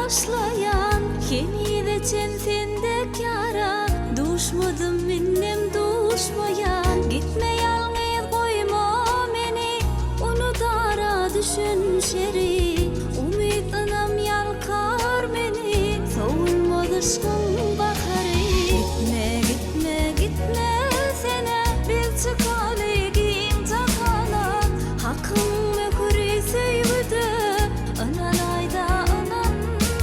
taşlayan Yemide çensinde kara Duşmadım minnem duşmayan Gitme yalnız koyma meni Unutara düşün şeri Umid anam yalkar meni Savunmaz aşkın baharı Gitme gitme gitme sene Bir çıkaligin takana Hakkım mekuri sevdi Anan ayda anan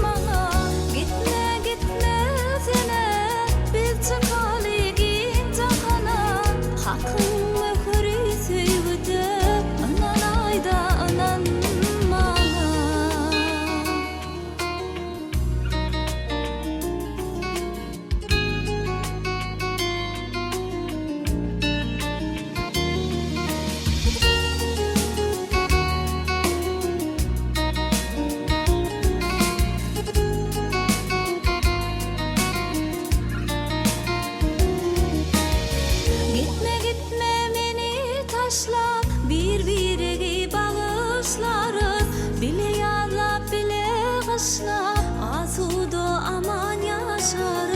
bana Gitme gitme sene Bir çıkaligin takana Hakkım mekuri sevdi Anan ayda anan bana Gitme gitme meni taşla Bir-biriga bağışlarız Bile yadlap bile kışla Asuda aman yaşarız